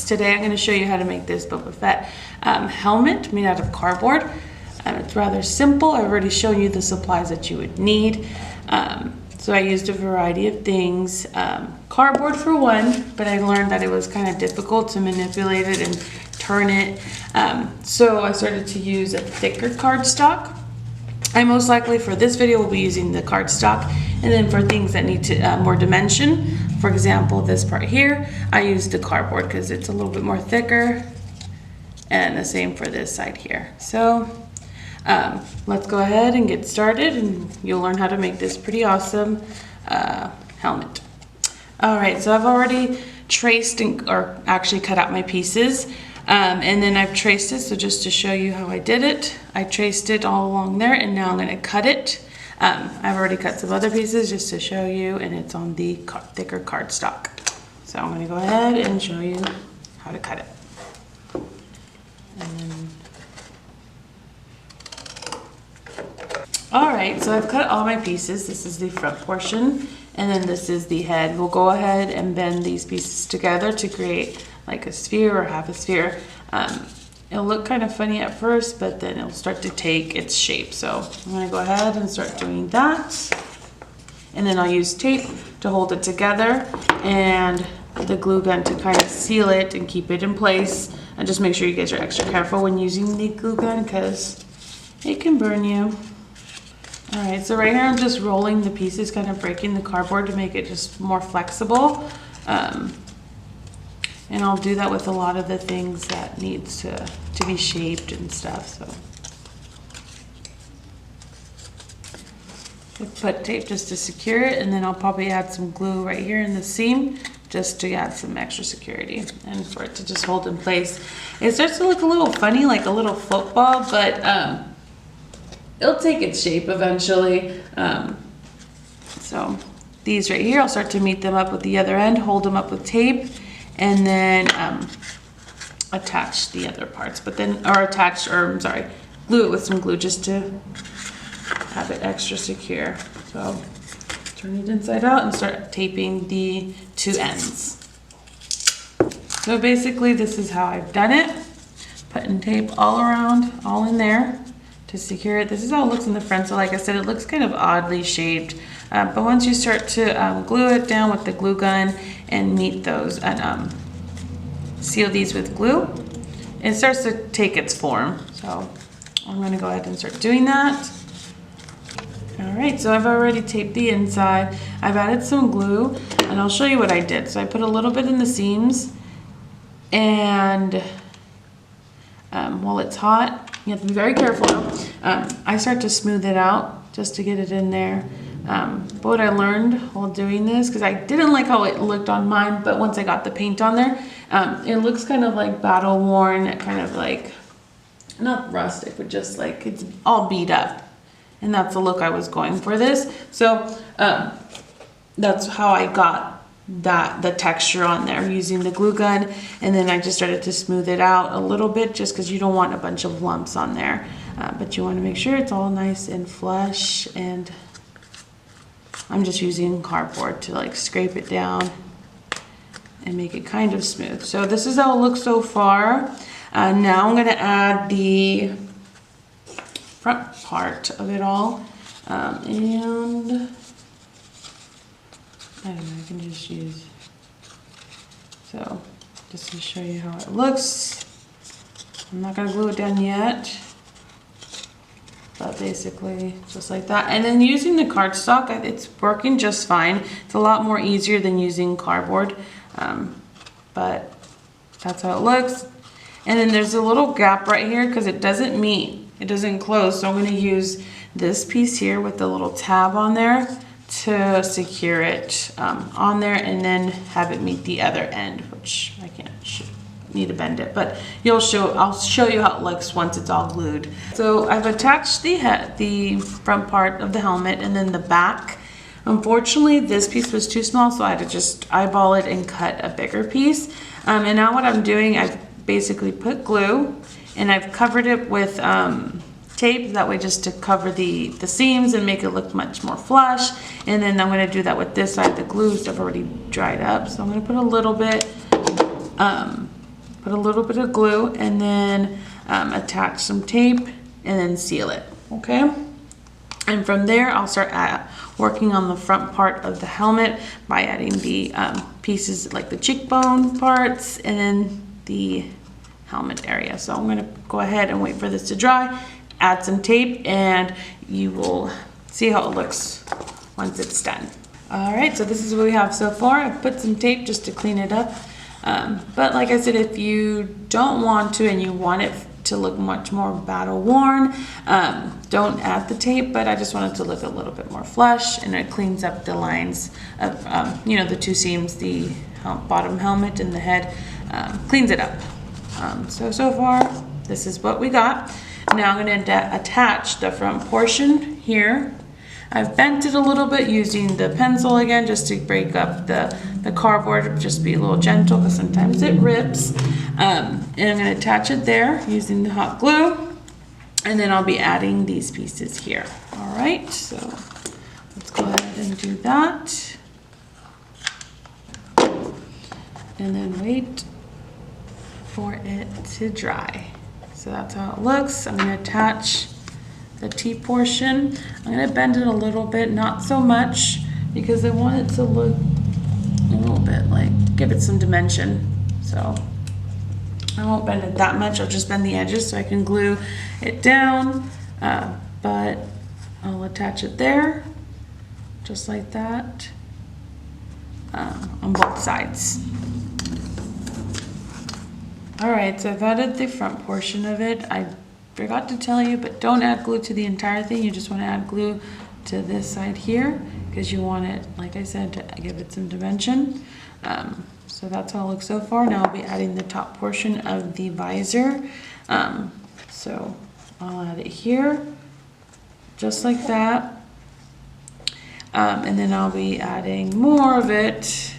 Today I'm going to show you how to make this Boba Fett helmet made out of cardboard. It's rather simple. I've already shown you the supplies that you would need. So I used a variety of things. Cardboard for one, but I learned that it was kind of difficult to manipulate it and turn it. So I started to use a thicker cardstock. I most likely for this video will be using the cardstock, and then for things that need to more dimension, for example this part here, I used the cardboard because it's a little bit more thicker, and the same for this side here. So let's go ahead and get started, and you'll learn how to make this pretty awesome helmet. Alright, so I've already traced or actually cut out my pieces. And then I've traced it, so just to show you how I did it, I traced it all along there, and now I'm going to cut it. I've already cut some other pieces just to show you, and it's on the thicker cardstock. So I'm going to go ahead and show you how to cut it. Alright, so I've cut all my pieces. This is the front portion, and then this is the head. We'll go ahead and bend these pieces together to create like a sphere or half a sphere. It'll look kind of funny at first, but then it'll start to take its shape. So I'm going to go ahead and start doing that. And then I'll use tape to hold it together and the glue gun to kind of seal it and keep it in place. And just make sure you guys are extra careful when using the glue gun because it can burn you. Alright, so right here I'm just rolling the pieces, kind of breaking the cardboard to make it just more flexible. And I'll do that with a lot of the things that needs to be shaped and stuff. So I'll put tape just to secure it, and then I'll probably add some glue right here in the seam just to add some extra security and for it to just hold in place. It starts to look a little funny, like a little football, but it'll take its shape eventually. So these right here, I'll start to meet them up with the other end, hold them up with tape, and then attach the other parts, but then, glue it with some glue just to have it extra secure. So turn it inside out and start taping the two ends. So basically this is how I've done it. Putting tape all around, all in there to secure it. This is how it looks in the front. So like I said, it looks kind of oddly shaped. But once you start to glue it down with the glue gun and meet those and seal these with glue, it starts to take its form. So I'm going to go ahead and start doing that. Alright, so I've already taped the inside. I've added some glue, and I'll show you what I did. So I put a little bit in the seams, and while it's hot, you have to be very careful. I start to smooth it out just to get it in there. But what I learned while doing this, because I didn't like how it looked on mine, but once I got the paint on there, it looks kind of like battle worn, kind of like, not rustic, but just like it's all beat up. And that's the look I was going for this. So that's how I got the texture on there using the glue gun. And then I just started to smooth it out a little bit just because you don't want a bunch of lumps on there. But you want to make sure it's all nice and flush, and I'm just using cardboard to like scrape it down and make it kind of smooth. So this is how it looks so far. Now I'm going to add the front part of it all. And I don't know, I can just use, so just to show you how it looks. I'm not going to glue it down yet. But basically just like that, and then using the cardstock, it's working just fine. It's a lot more easier than using cardboard, but that's how it looks. And then there's a little gap right here because it doesn't meet, it doesn't close, so I'm going to use this piece here with the little tab on there to secure it on there, and then have it meet the other end, which I can't need to bend it, but I'll show you how it looks once it's all glued. So I've attached the front part of the helmet, and then the back. Unfortunately, this piece was too small, so I had to just eyeball it and cut a bigger piece. And now what I'm doing, I've basically put glue, and I've covered it with tape, that way just to cover the seams and make it look much more flush. And then I'm going to do that with this side. The glue stuff already dried up, so I'm going to put a little bit put a little bit of glue, and then attach some tape and then seal it, okay? And from there, I'll start working on the front part of the helmet by adding the pieces like the cheekbone parts and then the helmet area. So I'm gonna go ahead and wait for this to dry, add some tape, and you will see how it looks once it's done. All right, so this is what we have so far. I've put some tape just to clean it up. But like I said, if you don't want to and you want it to look much more battle worn, don't add the tape, but I just want it to look a little bit more flush, and it cleans up the lines of, you know, the two seams, the bottom helmet and the head, cleans it up. So far, this is what we got. Now I'm going to attach the front portion here. I've bent it a little bit using the pencil again, just to break up the cardboard, just be a little gentle because sometimes it rips. And I'm going to attach it there using the hot glue, and then I'll be adding these pieces here. All right, so let's go ahead and do that. And then wait for it to dry. So that's how it looks. I'm going to attach the T portion. I'm going to bend it a little bit, not so much, because I want it to look a little bit like, give it some dimension. So I won't bend it that much. I'll just bend the edges so I can glue it down. But I'll attach it there, just like that, on both sides. All right, so I've added the front portion of it. I forgot to tell you, but don't add glue to the entire thing. You just want to add glue to this side here because you want it, like I said, to give it some dimension. So that's how it looks so far. Now I'll be adding the top portion of the visor. So I'll add it here, just like that. And then I'll be adding more of it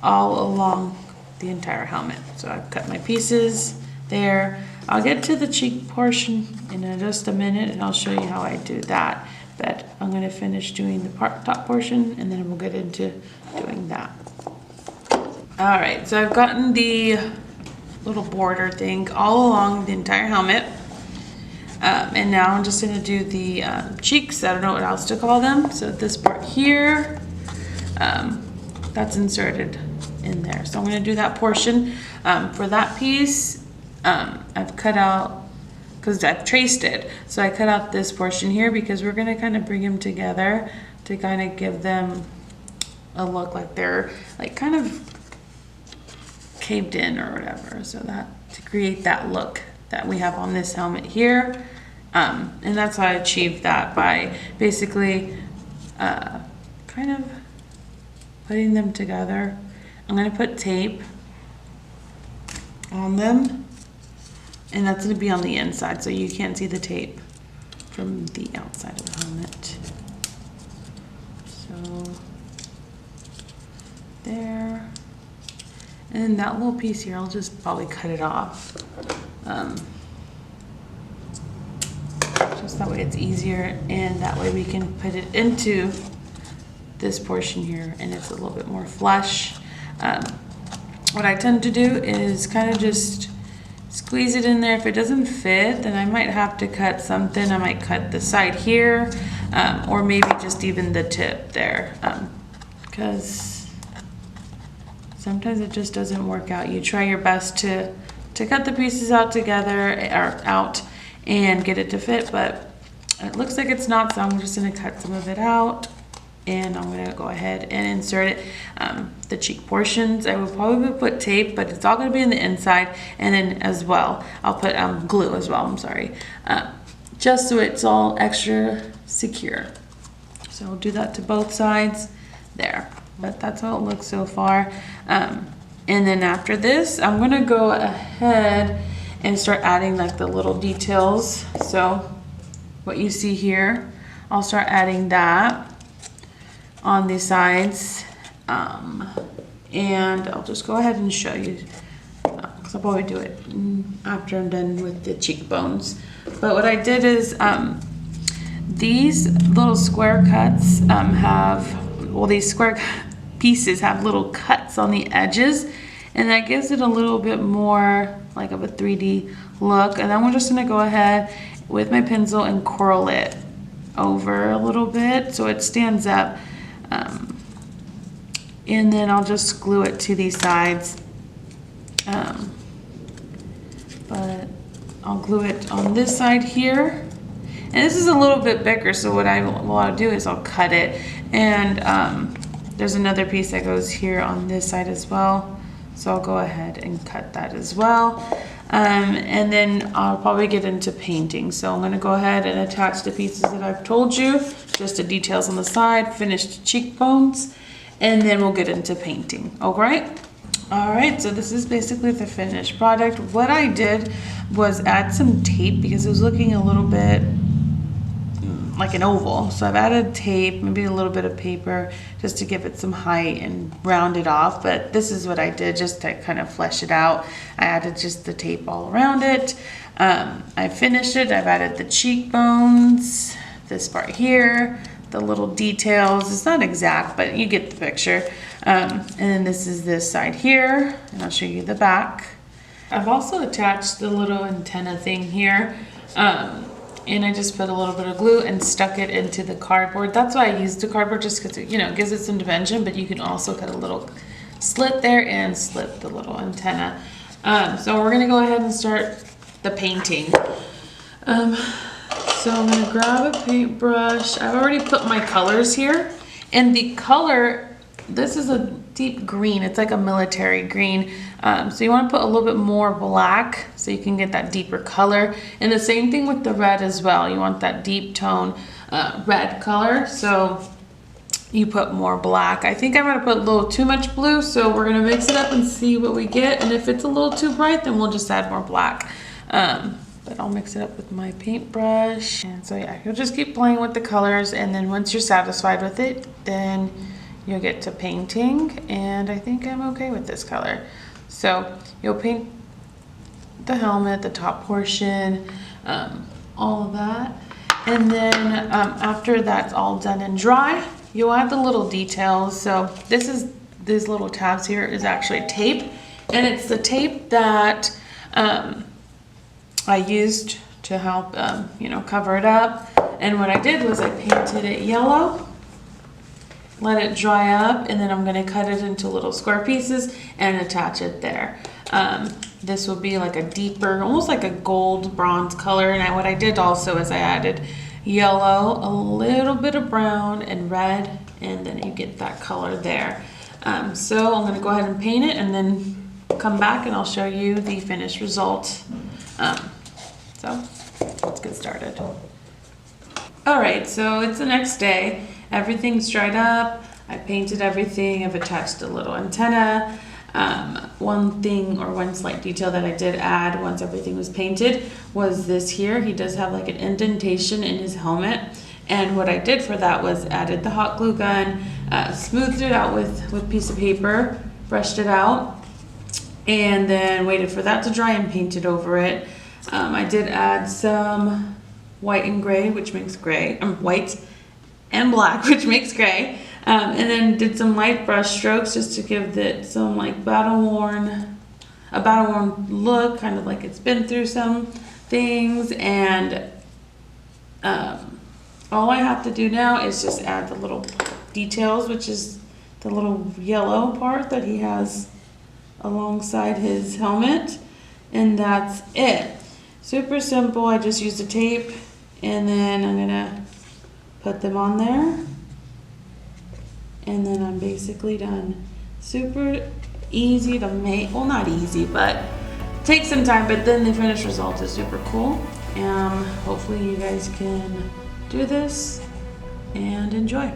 all along the entire helmet. So I've cut my pieces there. I'll get to the cheek portion in just a minute, and I'll show you how I do that. But I'm going to finish doing the top portion, and then we'll get into doing that. All right, so I've gotten the little border thing all along the entire helmet. And now I'm just going to do the cheeks. I don't know what else to call them. So this part here, that's inserted in there. So I'm going to do that portion. For that piece, I've cut out, because I've traced it, so I cut out this portion here because we're going to kind of bring them together to kind of give them a look like they're like kind of caved in or whatever, so that to create that look that we have on this helmet here. And that's how I achieved that, by basically kind of putting them together. I'm going to put tape on them, and that's going to be on the inside, so you can't see the tape from the outside of the helmet. So there, and that little piece here, I'll just probably cut it off, just that way it's easier, and that way we can put it into this portion here and it's a little bit more flush. What I tend to do is kind of just squeeze it in there. If it doesn't fit, then I might have to cut something. I might cut the side here, or maybe just even the tip there, because sometimes it just doesn't work out. You try your best to cut the pieces out together, or out, and get it to fit, but it looks like it's not, so I'm just going to cut some of it out. And I'm going to go ahead and insert it, the cheek portions. I will probably put tape, but it's all going to be in the inside. And then as well, I'll put glue as well, I'm sorry. Just so it's all extra secure. So I'll do that to both sides there. But that's how it looks so far. And then after this, I'm going to go ahead and start adding like the little details. So what you see here, I'll start adding that on the sides, and I'll just go ahead and show you, because I'll probably do it after I'm done with the cheekbones. But what I did is, these little square cuts these square pieces have little cuts on the edges, and that gives it a little bit more like of a 3D look. And then we're just gonna go ahead with my pencil and curl it over a little bit so it stands up. And then I'll just glue it to these sides. But I'll glue it on this side here. And this is a little bit bigger, so what I'll do is I'll cut it. And there's another piece that goes here on this side as well. So I'll go ahead and cut that as well. And then I'll probably get into painting. So I'm gonna go ahead and attach the pieces that I've told you, just the details on the side, finished cheekbones, and then we'll get into painting, all right? All right, so this is basically the finished product. What I did was add some tape because it was looking a little bit like an oval. So I've added tape, maybe a little bit of paper, just to give it some height and round it off. But this is what I did just to kind of flesh it out. I added just the tape all around it. I finished it. I've added the cheekbones, this part here, the little details. It's not exact, but you get the picture. And then this is this side here, and I'll show you the back. I've also attached the little antenna thing here. And I just put a little bit of glue and stuck it into the cardboard. That's why I used the cardboard, just because it, it gives it some dimension, but you can also cut a little slit there and slip the little antenna. So we're gonna go ahead and start the painting. So I'm gonna grab a paintbrush. I've already put my colors here, and the color, this is a deep green. It's like a military green. So you want to put a little bit more black so you can get that deeper color. And the same thing with the red as well. You want that deep tone red color. So you put more black. I think I'm going to put a little too much blue. So we're going to mix it up and see what we get. And if it's a little too bright, then we'll just add more black. But I'll mix it up with my paintbrush. And so yeah, you'll just keep playing with the colors. And then once you're satisfied with it, then you'll get to painting. And I think I'm okay with this color. So you'll paint the helmet, the top portion, all of that. And then after that's all done and dry, you'll add the little details. So these little tabs here is actually tape. And it's the tape that I used to help, cover it up. And what I did was I painted it yellow, let it dry up, and then I'm gonna cut it into little square pieces and attach it there. This will be like a deeper, almost like a gold bronze color. And what I did also is I added yellow, a little bit of brown and red, and then you get that color there. So I'm gonna go ahead and paint it and then come back and I'll show you the finished result. So let's get started. All right, so it's the next day. Everything's dried up. I painted everything. I've attached a little antenna. One thing or one slight detail that I did add once everything was painted was this here. He does have like an indentation in his helmet. And what I did for that was added the hot glue gun, smoothed it out with a piece of paper, brushed it out, and then waited for that to dry and painted over it. I did add some white and gray, which makes gray. White and black, which makes gray. And then did some light brush strokes just to give it some like a battle worn look, kind of like it's been through some things. And all I have to do now is just add the little details, which is the little yellow part that he has alongside his helmet. And that's it. Super simple. I just used the tape, and then I'm gonna put them on there, and then I'm basically done. Super easy to make. Well, not easy, but take some time, but then the finished result is super cool. Hopefully you guys can do this and enjoy.